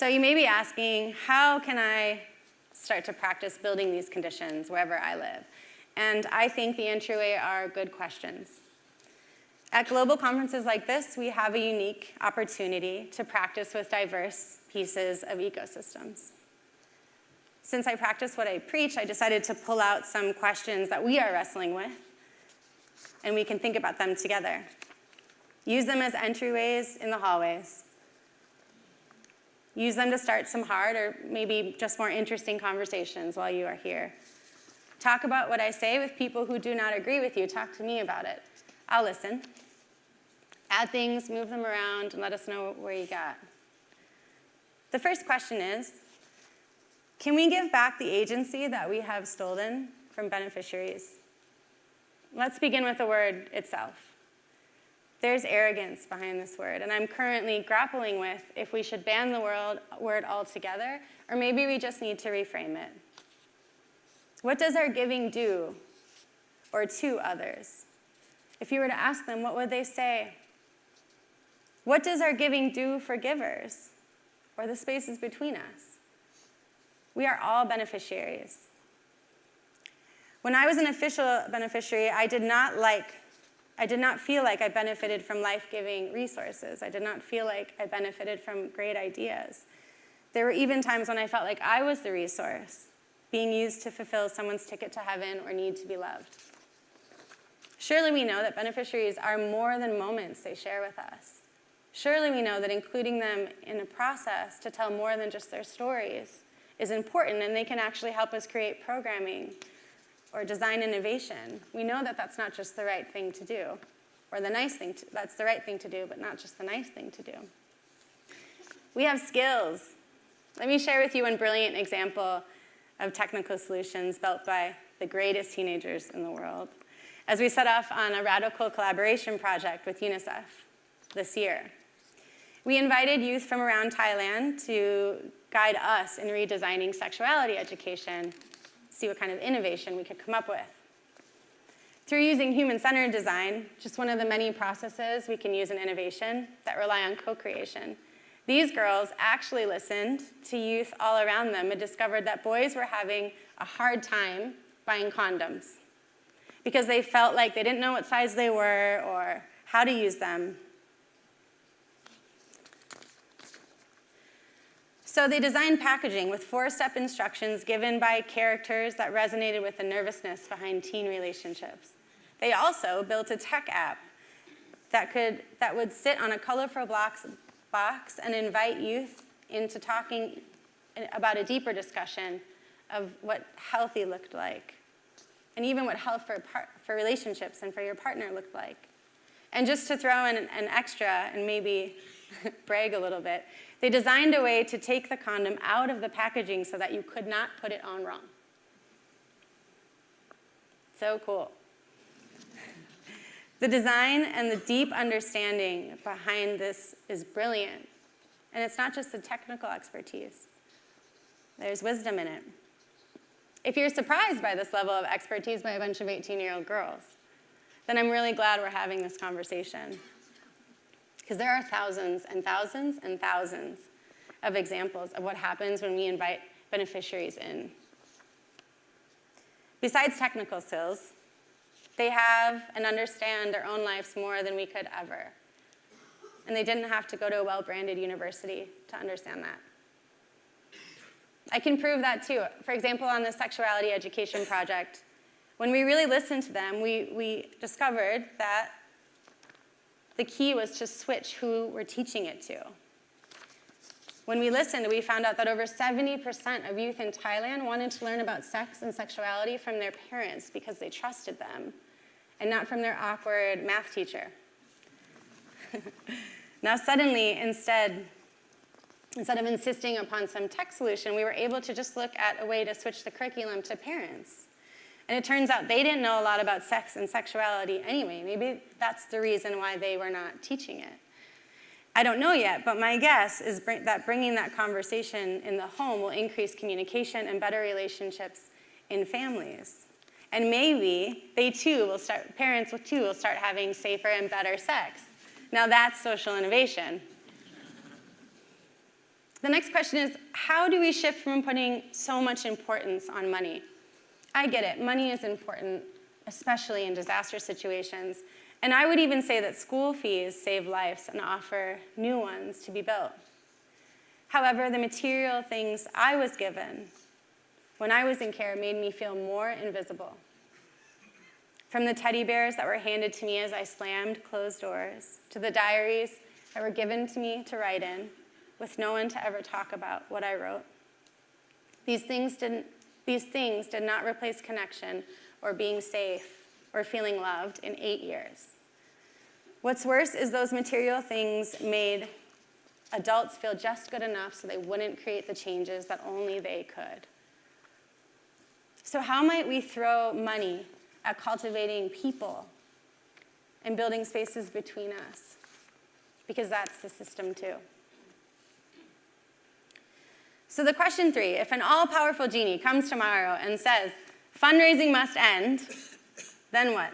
So you may be asking, how can I start to practice building these conditions wherever I live? And I think the entryway are good questions. At global conferences like this, we have a unique opportunity to practice with diverse pieces of ecosystems. Since I practice what I preach, I decided to pull out some questions that we are wrestling with, and we can think about them together. Use them as entryways in the hallways. Use them to start some hard or maybe just more interesting conversations while you are here. Talk about what I say with people who do not agree with you. Talk to me about it. I'll listen. Add things, move them around, and let us know where you got. The first question is, can we give back the agency that we have stolen from beneficiaries? Let's begin with the word itself. There's arrogance behind this word, and I'm currently grappling with if we should ban the word altogether, or maybe we just need to reframe it. What does our giving do, or to others? If you were to ask them, what would they say? What does our giving do for givers, or the spaces between us? We are all beneficiaries. When I was an official beneficiary, I did not feel like I benefited from life-giving resources. I did not feel like I benefited from great ideas. There were even times when I felt like I was the resource, being used to fulfill someone's ticket to heaven or need to be loved. Surely we know that beneficiaries are more than moments they share with us. Surely we know that including them in a process to tell more than just their stories is important, and they can actually help us create programming or design innovation. We know that that's not just the right thing to do, or the nice thing that's the right thing to do, but not just the nice thing to do. We have skills. Let me share with you one brilliant example of technical solutions built by the greatest teenagers in the world, as we set off on a radical collaboration project with UNICEF this year. We invited youth from around Thailand to guide us in redesigning sexuality education, see what kind of innovation we could come up with. Through using human-centered design, just one of the many processes we can use in innovation that rely on co-creation, these girls actually listened to youth all around them and discovered that boys were having a hard time buying condoms because they felt like they didn't know what size they were or how to use them. So they designed packaging with 4-step instructions given by characters that resonated with the nervousness behind teen relationships. They also built a tech app that would sit on a colorful box and invite youth into talking about a deeper discussion of what healthy looked like, and even what health for relationships and for your partner looked like. And just to throw in an extra and maybe brag a little bit, they designed a way to take the condom out of the packaging so that you could not put it on wrong. So cool. The design and the deep understanding behind this is brilliant. And it's not just the technical expertise. There's wisdom in it. If you're surprised by this level of expertise by a bunch of 18-year-old girls, then I'm really glad we're having this conversation. Because there are thousands and thousands and thousands of examples of what happens when we invite beneficiaries in. Besides technical skills, they have and understand their own lives more than we could ever. And they didn't have to go to a well-branded university to understand that. I can prove that too. For example, on the sexuality education project, when we really listened to them, we discovered that the key was to switch who we're teaching it to. When we listened, we found out that over 70% of youth in Thailand wanted to learn about sex and sexuality from their parents because they trusted them, and not from their awkward math teacher. Now suddenly, instead of insisting upon some tech solution, we were able to just look at a way to switch the curriculum to parents. And it turns out they didn't know a lot about sex and sexuality anyway. Maybe that's the reason why they were not teaching it. I don't know yet, but my guess is that bringing that conversation in the home will increase communication and better relationships in families. And maybe parents too will start having safer and better sex. Now that's social innovation. The next question is, how do we shift from putting so much importance on money? I get it, money is important, especially in disaster situations. And I would even say that school fees save lives and offer new ones to be built. However, the material things I was given when I was in care made me feel more invisible. From the teddy bears that were handed to me as I slammed closed doors, to the diaries that were given to me to write in, with no one to ever talk about what I wrote. These things did not replace connection or being safe or feeling loved in 8 years. What's worse is those material things made adults feel just good enough so they wouldn't create the changes that only they could. So how might we throw money at cultivating people and building spaces between us? Because that's the system too. So the question 3, if an all-powerful genie comes tomorrow and says, fundraising must end, then what?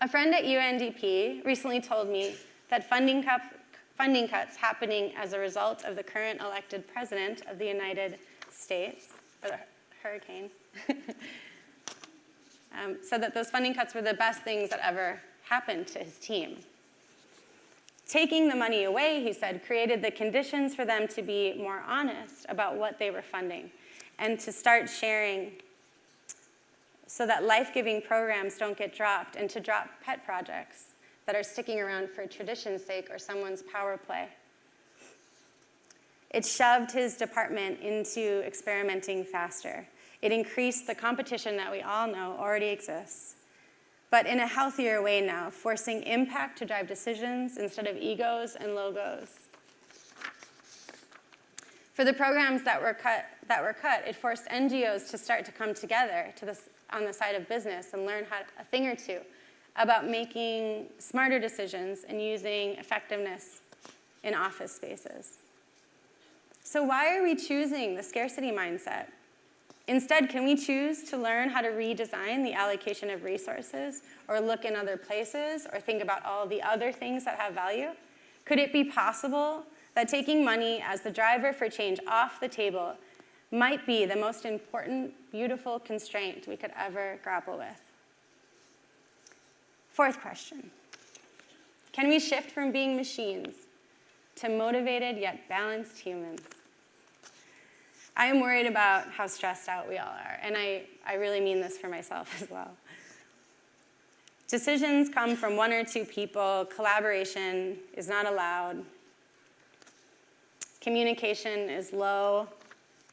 A friend at UNDP recently told me that funding cuts happening as a result of the current elected president of the United States, or the hurricane, said that those funding cuts were the best things that ever happened to his team. Taking the money away, he said, created the conditions for them to be more honest about what they were funding and to start sharing so that life-giving programs don't get dropped and to drop pet projects that are sticking around for tradition's sake or someone's power play. It shoved his department into experimenting faster. It increased the competition that we all know already exists, but in a healthier way now, forcing impact to drive decisions instead of egos and logos. For the programs that were cut, it forced NGOs to start to come together on the side of business and learn a thing or two about making smarter decisions and using effectiveness in office spaces. So why are we choosing the scarcity mindset? Instead, can we choose to learn how to redesign the allocation of resources or look in other places or think about all the other things that have value? Could it be possible that taking money as the driver for change off the table might be the most important, beautiful constraint we could ever grapple with? Fourth question, can we shift from being machines to motivated yet balanced humans? I am worried about how stressed out we all are, and I really mean this for myself as well. Decisions come from 1 or 2 people. Collaboration is not allowed. Communication is low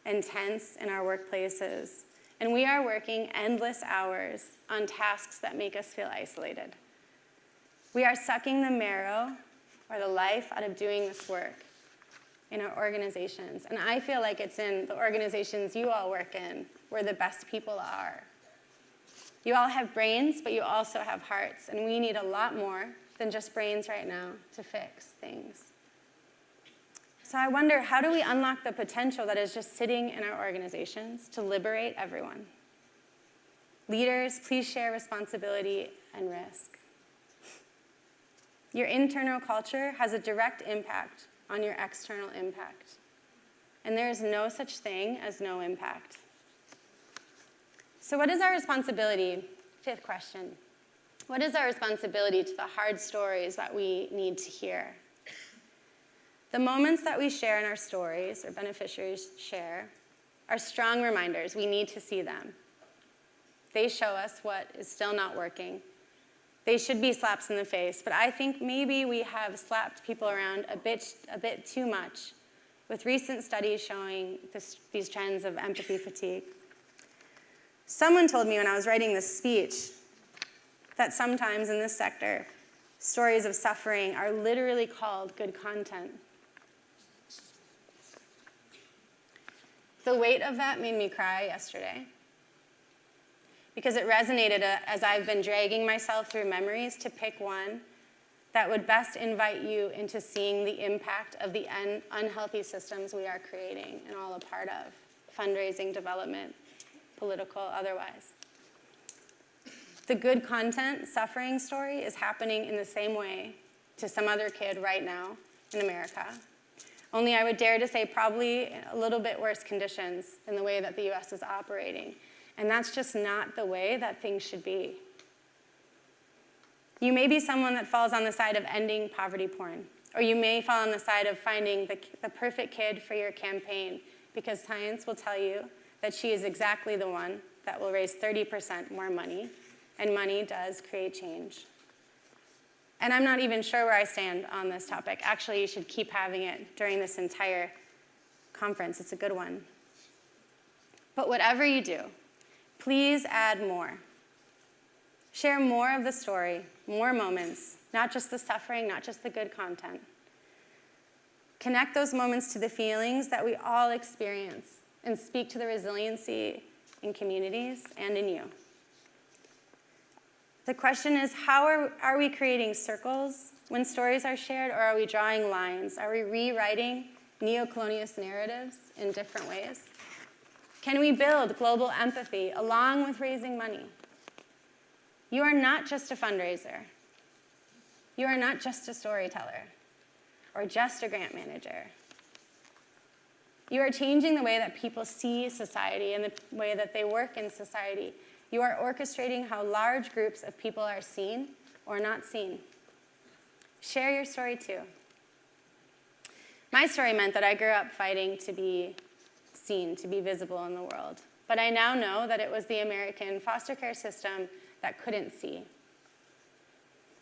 and tense in our workplaces, and we are working endless hours on tasks that make us feel isolated. We are sucking the marrow or the life out of doing this work in our organizations. And I feel like it's in the organizations you all work in where the best people are. You all have brains, but you also have hearts, and we need a lot more than just brains right now to fix things. So I wonder, how do we unlock the potential that is just sitting in our organizations to liberate everyone? Leaders, please share responsibility and risk. Your internal culture has a direct impact on your external impact. And there is no such thing as no impact. So what is our responsibility? 5th question. What is our responsibility to the hard stories that we need to hear? The moments that we share in our stories, or beneficiaries share, are strong reminders. We need to see them. They show us what is still not working. They should be slaps in the face, but I think maybe we have slapped people around a bit too much, with recent studies showing these trends of empathy fatigue. Someone told me when I was writing this speech that sometimes in this sector, stories of suffering are literally called good content. The weight of that made me cry yesterday, because it resonated as I've been dragging myself through memories to pick one that would best invite you into seeing the impact of the unhealthy systems we are creating and all a part of, fundraising, development, political, otherwise. The good content suffering story is happening in the same way to some other kid right now in America. Only I would dare to say probably a little bit worse conditions in the way that the US is operating. And that's just not the way that things should be. You may be someone that falls on the side of ending poverty porn, or you may fall on the side of finding the perfect kid for your campaign, because science will tell you that she is exactly the one that will raise 30% more money, and money does create change. And I'm not even sure where I stand on this topic. Actually, you should keep having it during this entire conference. It's a good one. But whatever you do, please add more. Share more of the story, more moments, not just the suffering, not just the good content. Connect those moments to the feelings that we all experience and speak to the resiliency in communities and in you. The question is, how are we creating circles when stories are shared, or are we drawing lines? Are we rewriting neo-colonialist narratives in different ways? Can we build global empathy along with raising money? You are not just a fundraiser. You are not just a storyteller or just a grant manager. You are changing the way that people see society and the way that they work in society. You are orchestrating how large groups of people are seen or not seen. Share your story too. My story meant that I grew up fighting to be seen, to be visible in the world. But I now know that it was the American foster care system that couldn't see.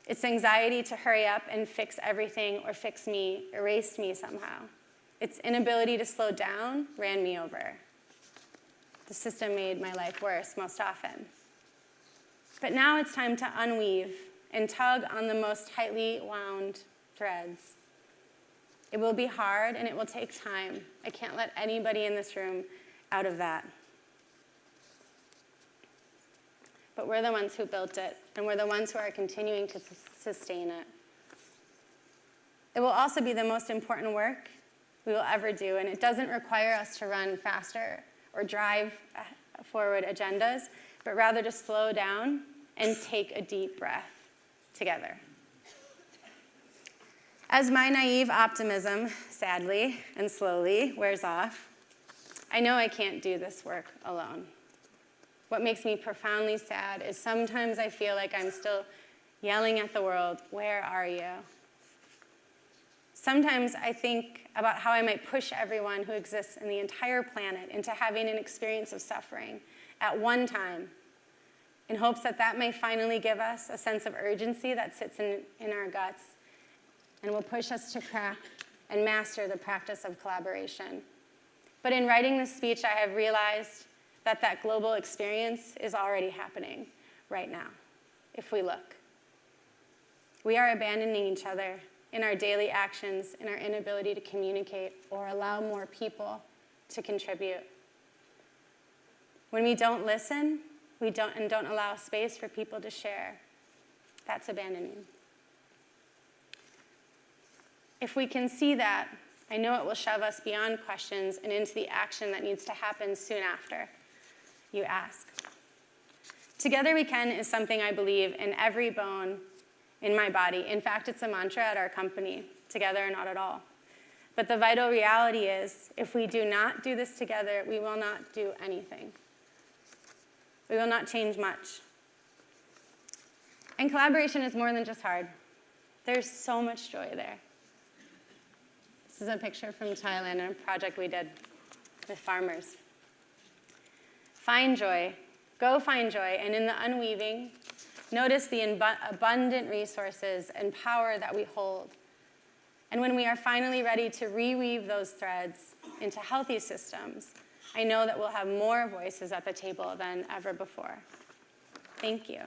Its anxiety to hurry up and fix everything or fix me erased me somehow. Its inability to slow down ran me over. The system made my life worse most often. But now it's time to unweave and tug on the most tightly wound threads. It will be hard and it will take time. I can't let anybody in this room out of that. But we're the ones who built it, and we're the ones who are continuing to sustain it. It will also be the most important work we will ever do, and it doesn't require us to run faster or drive forward agendas, but rather to slow down and take a deep breath together. As my naive optimism, sadly and slowly, wears off, I know I can't do this work alone. What makes me profoundly sad is sometimes I feel like I'm still yelling at the world, "Where are you?" Sometimes I think about how I might push everyone who exists in the entire planet into having an experience of suffering at one time, in hopes that that may finally give us a sense of urgency that sits in our guts and will push us to crack and master the practice of collaboration. But in writing this speech, I have realized that that global experience is already happening right now, if we look. We are abandoning each other in our daily actions, in our inability to communicate or allow more people to contribute. When we don't listen, and don't allow space for people to share, that's abandoning. If we can see that, I know it will shove us beyond questions and into the action that needs to happen soon after you ask. Together we can is something I believe in every bone in my body. In fact, it's a mantra at our company, together or not at all. But the vital reality is, if we do not do this together, we will not do anything. We will not change much. And collaboration is more than just hard. There's so much joy there. This is a picture from Thailand and a project we did with farmers. Find joy. Go find joy. And in the unweaving, notice the abundant resources and power that we hold. And when we are finally ready to reweave those threads into healthy systems, I know that we'll have more voices at the table than ever before. Thank you.